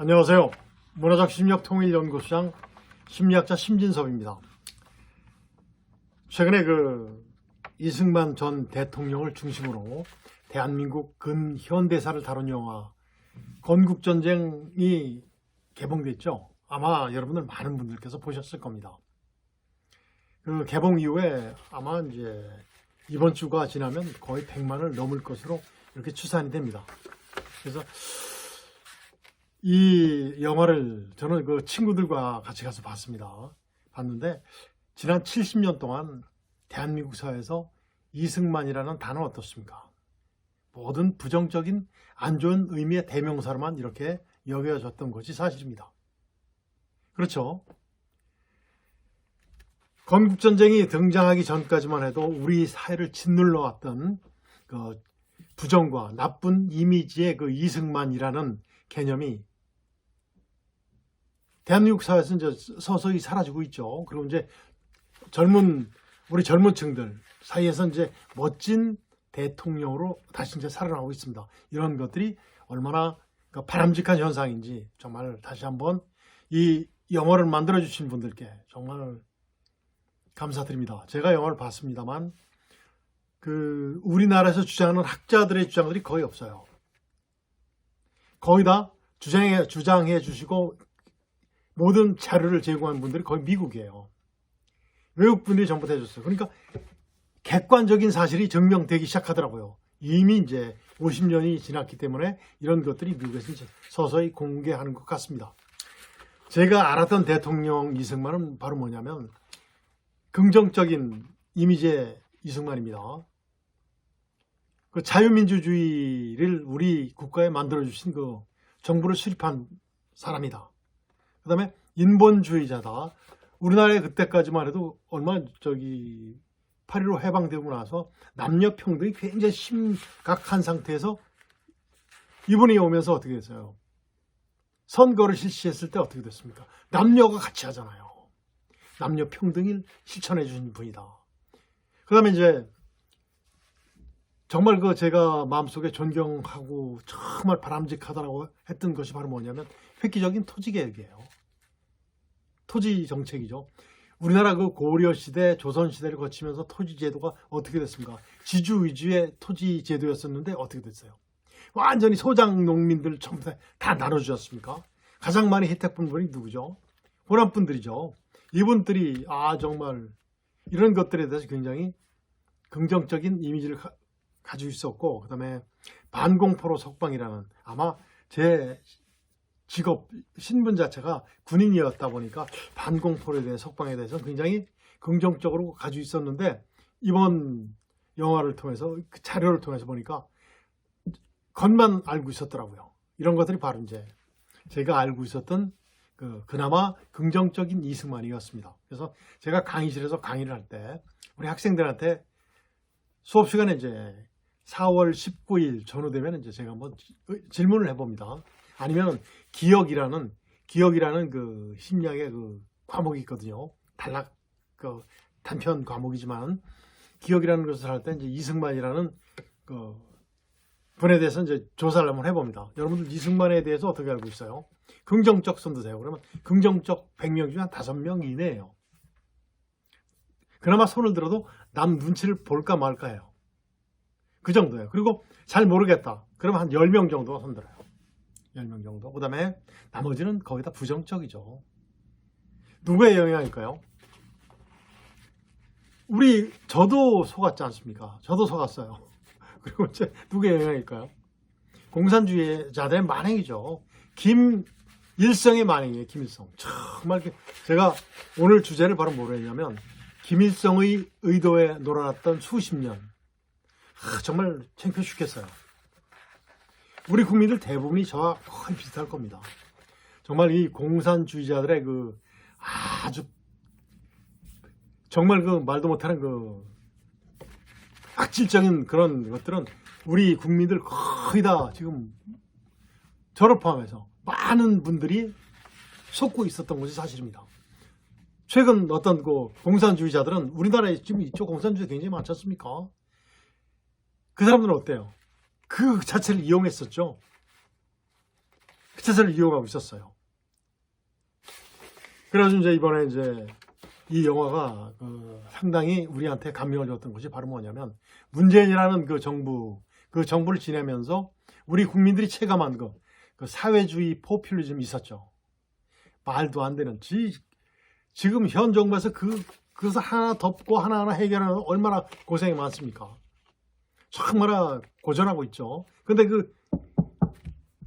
안녕하세요. 문화적 심리학통일연구소장 심리학자 심진섭입니다. 최근에 이승만 전 대통령을 중심으로 대한민국 근현대사를 다룬 영화 건국전쟁이 개봉됐죠. 아마 여러분들 많은 분들께서 보셨을 겁니다. 그 개봉 이후에 아마 이제 이번 주가 지나면 거의 100만을 넘을 것으로 이렇게 추산이 됩니다. 그래서 이 영화를 저는 그 친구들과 같이 가서 봤습니다. 봤는데 지난 70년 동안 대한민국 사회에서 이승만이라는 단어 어떻습니까? 모든 부정적인 안 좋은 의미의 대명사로만 이렇게 여겨졌던 것이 사실입니다. 그렇죠? 건국전쟁이 등장하기 전까지만 해도 우리 사회를 짓눌러 왔던 그 부정과 나쁜 이미지의 그 이승만이라는 개념이 대한민국 사회에서 이제 서서히 사라지고 있죠. 그리고 이제 우리 젊은 층들 사이에서 이제 멋진 대통령으로 다시 이제 살아나고 있습니다. 이런 것들이 얼마나 바람직한 현상인지 정말 다시 한번 이 영화를 만들어주신 분들께 정말 감사드립니다. 제가 영화를 봤습니다만 우리나라에서 주장하는 학자들의 주장들이 거의 없어요. 거의 다 주장해 주시고 모든 자료를 제공하는 분들이 거의 미국이에요. 외국 분들이 전부 다 해줬어요. 그러니까 객관적인 사실이 증명되기 시작하더라고요. 이미 이제 50년이 지났기 때문에 이런 것들이 미국에서 이제 서서히 공개하는 것 같습니다. 제가 알았던 대통령 이승만은 바로 뭐냐면 긍정적인 이미지의 이승만입니다. 그 자유민주주의를 우리 국가에 만들어주신 그 정부를 수립한 사람이다. 그 다음에 인본주의자다. 우리나라에 그때까지만 해도 얼마 8.15 해방되고 나서 남녀 평등이 굉장히 심각한 상태에서 이분이 오면서 어떻게 됐어요? 선거를 실시했을 때 어떻게 됐습니까? 남녀가 같이 하잖아요. 남녀 평등을 실천해 주신 분이다. 그 다음에 이제 정말 제가 마음속에 존경하고 정말 바람직하다고 했던 것이 바로 뭐냐면 획기적인 토지개혁이에요. 토지 정책이죠. 우리나라 고려 시대, 조선 시대를 거치면서 토지 제도가 어떻게 됐습니까? 지주 위주의 토지 제도였었는데 어떻게 됐어요? 완전히 소장 농민들 전부 다 나눠주셨습니까? 가장 많이 혜택 본 분이 누구죠? 호남 분들이죠. 이분들이 정말 이런 것들에 대해서 굉장히 긍정적인 이미지를 가지고 있었고, 그 다음에 반공포로 석방이라는, 아마 제 직업 신분 자체가 군인이었다 보니까 반공포에 대해 석방에 대해서 굉장히 긍정적으로 가지고 있었는데, 이번 영화를 통해서 그 자료를 통해서 보니까 겉만 알고 있었더라고요. 이런 것들이 바로 이제 제가 알고 있었던 그나마 긍정적인 이승만이었습니다. 그래서 제가 강의실에서 강의를 할 때 우리 학생들한테 수업 시간에 이제 4월 19일 전후되면 이제 제가 한번 질문을 해봅니다. 아니면 기억이라는 그 심리학의 과목이 있거든요. 단편 과목이지만 기억이라는 것을 할 때 이제 이승만이라는 분에 대해서 이제 조사를 한번 해봅니다. 여러분들 이승만에 대해서 어떻게 알고 있어요? 긍정적 손 드세요. 그러면 긍정적 100명 중에 한 5명 이내예요. 그나마 손을 들어도 남 눈치를 볼까 말까예요. 그 정도예요. 그리고 잘 모르겠다. 그러면 한 10명 정도가 손 들어요. 10명 정도. 그 다음에 나머지는 거의 다 부정적이죠. 누구의 영향일까요? 저도 속았지 않습니까? 저도 속았어요. 그리고 이제 누구의 영향일까요? 공산주의자들의 만행이죠. 김일성의 만행이에요. 김일성. 정말 제가 오늘 주제를 바로 뭐로 했냐면 김일성의 의도에 놀아났던 수십 년. 정말 창피해 죽겠어요. 우리 국민들 대부분이 저와 거의 비슷할 겁니다. 정말 이 공산주의자들의 아주 정말 말도 못하는 악질적인 그런 것들은 우리 국민들 거의 다 지금 저를 포함해서 많은 분들이 속고 있었던 것이 사실입니다. 최근 어떤 공산주의자들은 우리나라에 지금 이쪽 공산주의자 굉장히 많지 않습니까? 그 사람들은 어때요? 그 자체를 이용했었죠. 그 체제를 이용하고 있었어요. 그래서 이제 이번에 이제 이 영화가 상당히 우리한테 감명을 줬던 것이 바로 뭐냐면 문재인이라는 그 정부를 지내면서 우리 국민들이 체감한 그 사회주의 포퓰리즘이 있었죠. 말도 안 되는 지금 현 정부에서 그것을 하나 덮고 하나하나 해결하는 얼마나 고생이 많습니까? 정말 고전하고 있죠. 근데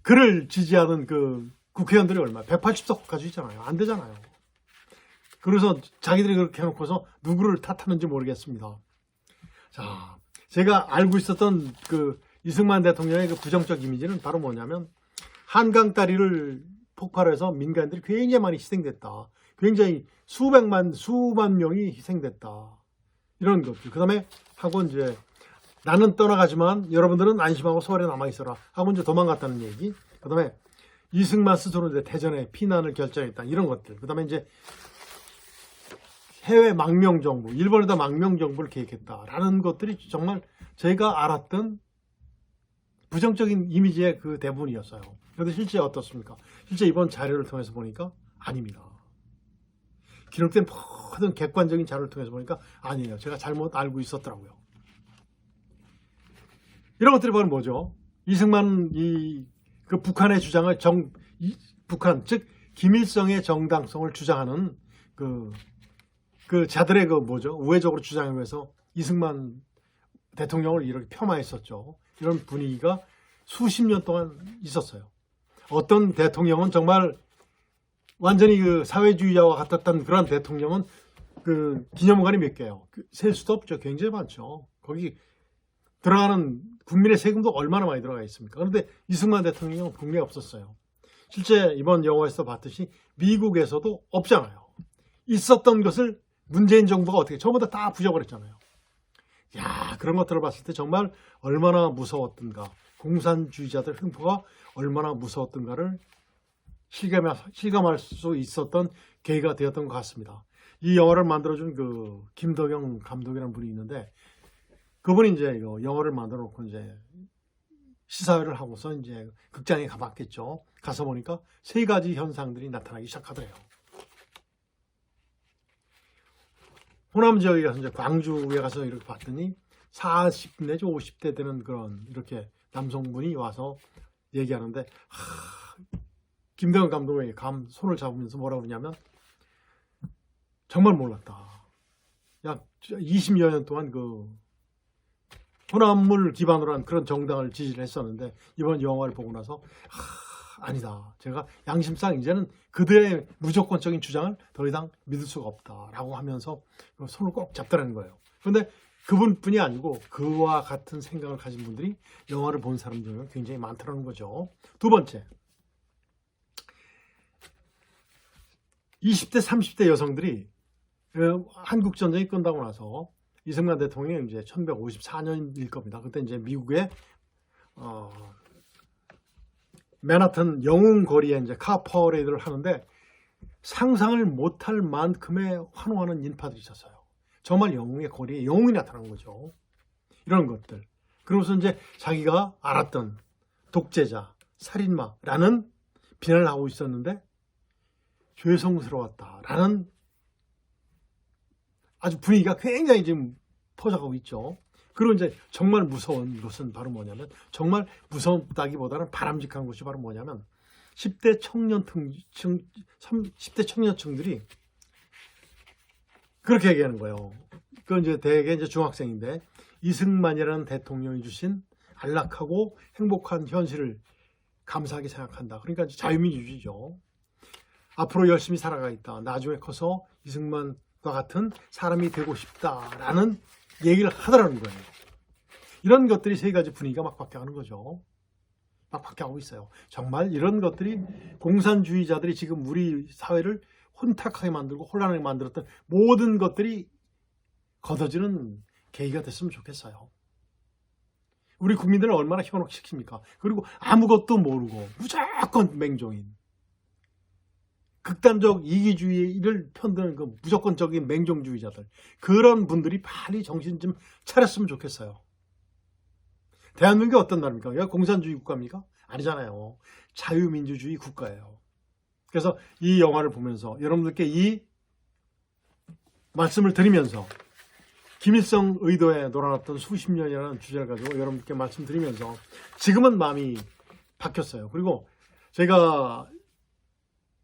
그를 지지하는 그 국회의원들이 얼마? 180석 가지고 있잖아요. 안 되잖아요. 그래서 자기들이 그렇게 해놓고서 누구를 탓하는지 모르겠습니다. 자, 제가 알고 있었던 그 이승만 대통령의 그 부정적 이미지는 바로 뭐냐면 한강 다리를 폭발해서 민간인들이 굉장히 많이 희생됐다. 굉장히 수만 명이 희생됐다. 이런 것들. 그 다음에 하고 이제 나는 떠나가지만 여러분들은 안심하고 서울에 남아있어라 하고 이제 도망갔다는 얘기. 그 다음에 이승만 스스로 이제 대전에 피난을 결정했다. 이런 것들. 그 다음에 이제 해외 망명정부, 일본에다 망명정부를 계획했다라는 것들이 정말 제가 알았던 부정적인 이미지의 그 대부분이었어요. 그런데 실제 어떻습니까? 실제 이번 자료를 통해서 보니까 아닙니다. 기록된 모든 객관적인 자료를 통해서 보니까 아니에요. 제가 잘못 알고 있었더라고요. 이런 것들이 바로 뭐죠? 이승만 그 북한의 주장을 북한 즉 김일성의 정당성을 주장하는 그 자들의 우회적으로 주장하면서 이승만 대통령을 이렇게 폄하했었죠. 이런 분위기가 수십 년 동안 있었어요. 어떤 대통령은 정말 완전히 그 사회주의자와 같았던 그런 대통령은 그 기념관이 몇 개요? 셀 수도 없죠. 굉장히 많죠. 거기 들어가는 국민의 세금도 얼마나 많이 들어가 있습니까? 그런데 이승만 대통령은 국내에 없었어요. 실제 이번 영화에서 봤듯이 미국에서도 없잖아요. 있었던 것을 문재인 정부가 어떻게 전부 다 부정을 했잖아요. 야, 그런 것들을 봤을 때 정말 얼마나 무서웠던가, 공산주의자들 횡포가 얼마나 무서웠던가를 실감할 수 있었던 계기가 되었던 것 같습니다. 이 영화를 만들어준 그 김덕영 감독이라는 분이 있는데 그분이 이제 영화를 만들어 놓고 이제 시사회를 하고서 이제 극장에 가봤겠죠. 가서 보니까 세 가지 현상들이 나타나기 시작하더래요. 호남 지역에 가서 이제 광주에 가서 이렇게 봤더니 40 내지 50대 되는 그런 이렇게 남성분이 와서 얘기하는데 김덕영 감독의 손을 잡으면서 뭐라고 그러냐면 정말 몰랐다. 약 20여 년 동안 그 호남을 기반으로 한 그런 정당을 지지를 했었는데 이번 영화를 보고 나서 아니다. 제가 양심상 이제는 그들의 무조건적인 주장을 더 이상 믿을 수가 없다라고 하면서 손을 꼭 잡더라는 거예요. 그런데 그분뿐이 아니고 그와 같은 생각을 가진 분들이 영화를 본 사람들은 굉장히 많다는 거죠. 두 번째, 20대, 30대 여성들이 한국전쟁이 끝나고 나서 이승만 대통령이 이제 1954년일 겁니다. 그때 이제 미국의 맨하튼 영웅 거리에 이제 카 퍼레이드를 하는데 상상을 못할 만큼의 환호하는 인파들이 있었어요. 정말 영웅의 거리에 영웅이 나타난 거죠. 이런 것들. 그러면서 이제 자기가 알았던 독재자, 살인마라는 비난을 하고 있었는데 죄송스러웠다라는 아주 분위기가 굉장히 지금 퍼져가고 있죠. 그리고 이제 정말 무서운 것은 바로 뭐냐면 정말 무섭다기보다는 바람직한 것이 바로 뭐냐면 10대 청년층들이 그렇게 얘기하는 거예요. 그건 이제 대개 이제 중학생인데 이승만이라는 대통령이 주신 안락하고 행복한 현실을 감사하게 생각한다. 그러니까 이제 자유민주주의죠. 앞으로 열심히 살아가겠다. 나중에 커서 이승만과 같은 사람이 되고 싶다라는 얘기를 하더라는 거예요. 이런 것들이 세 가지 분위기가 막 바뀌어가는 거죠. 막 바뀌어가고 있어요. 정말 이런 것들이 공산주의자들이 지금 우리 사회를 혼탁하게 만들고 혼란하게 만들었던 모든 것들이 걷어지는 계기가 됐으면 좋겠어요. 우리 국민들을 얼마나 현혹시킵니까? 그리고 아무것도 모르고 무조건 맹종인 극단적 이기주의를 편드는 그 무조건적인 맹종주의자들, 그런 분들이 빨리 정신 좀 차렸으면 좋겠어요. 대한민국이 어떤 나라입니까? 여기가 공산주의 국가입니까? 아니잖아요. 자유민주주의 국가예요. 그래서 이 영화를 보면서 여러분들께 이 말씀을 드리면서 김일성 의도에 놀아났던 수십 년이라는 주제를 가지고 여러분께 말씀드리면서 지금은 마음이 바뀌었어요. 그리고 제가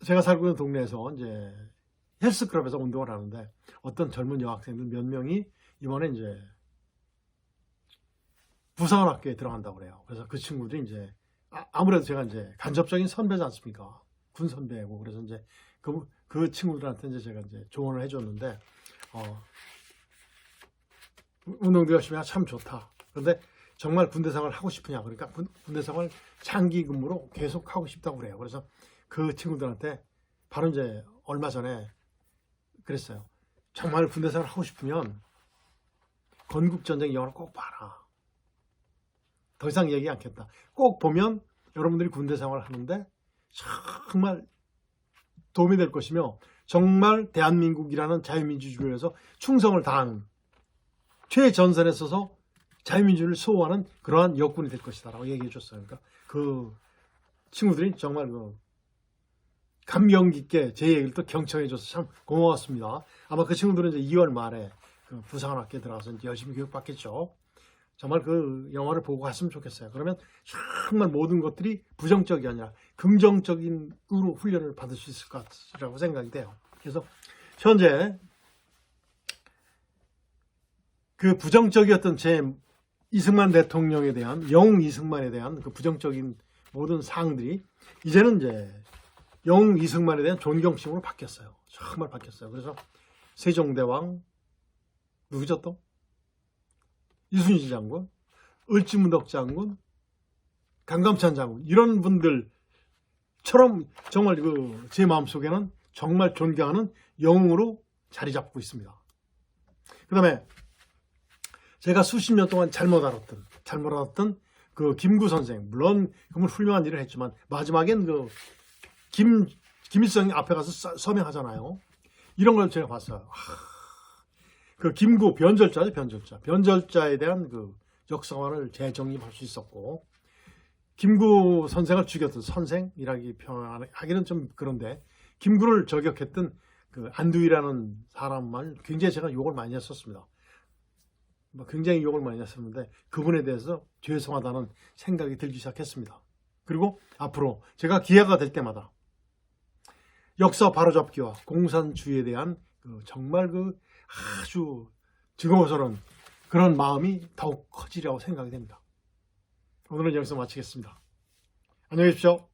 살고 있는 동네에서 이제 헬스클럽에서 운동을 하는데 어떤 젊은 여학생들 몇 명이 이번에 이제 부사관학교에 들어간다고 그래요. 그래서 그 친구들이 이제 아무래도 제가 이제 간접적인 선배지 않습니까? 군 선배고 그래서 이제 그 친구들한테 이제 제가 이제 조언을 해줬는데 운동도 열심히 하면 참 좋다. 그런데 정말 군대 생활을 하고 싶으냐? 그러니까 군대 생활 장기 근무로 계속 하고 싶다고 그래요. 그래서 그 친구들한테 바로 이제 얼마 전에 그랬어요. 정말 군대 생활 하고 싶으면 건국전쟁 영화를 꼭 봐라. 더 이상 얘기 않겠다. 꼭 보면 여러분들이 군대 생활을 하는데 정말 도움이 될 것이며 정말 대한민국이라는 자유민주주의에서 충성을 다하는 최전선에 서서 자유민주주의를 수호하는 그러한 여군이 될 것이다 라고 얘기해 줬어요. 그러니까 그 친구들이 정말 감명 깊게 제 얘기를 또 경청해 줘서 참 고마웠습니다. 아마 그 친구들은 이제 2월 말에 부사관학교에 들어가서 이제 열심히 교육받겠죠. 정말 그 영화를 보고 갔으면 좋겠어요. 그러면 정말 모든 것들이 부정적이 아니라 긍정적인 훈련을 받을 수 있을 것 같라고 생각이 돼요. 그래서 현재 그 부정적이었던 제 이승만 대통령에 대한 영웅 이승만에 대한 그 부정적인 모든 사항들이 이제는 이제 영웅 이승만에 대한 존경심으로 바뀌었어요. 정말 바뀌었어요. 그래서 세종대왕 누구죠 또? 이순신 장군, 을지문덕 장군, 강감찬 장군 이런 분들처럼 정말 제 마음속에는 정말 존경하는 영웅으로 자리 잡고 있습니다. 그 다음에 제가 수십 년 동안 잘못 알았던 그 김구 선생, 물론 그분 훌륭한 일을 했지만 마지막엔 김일성이 앞에 가서 서명하잖아요. 이런 걸 제가 봤어요. 그 김구 변절자죠, 변절자에 대한 그 역사관을 재정립할 수 있었고, 김구 선생을 죽였던 선생이라기 표현하기는 좀 그런데 김구를 저격했던 그 안두희라는 사람만 굉장히 제가 욕을 많이 했었습니다. 굉장히 욕을 많이 했었는데 그분에 대해서 죄송하다는 생각이 들기 시작했습니다. 그리고 앞으로 제가 기회가 될 때마다 역사 바로잡기와 공산주의에 대한 정말 아주 즐거워서는 그런 마음이 더욱 커지리라고 생각이 됩니다. 오늘은 여기서 마치겠습니다. 안녕히 계십시오.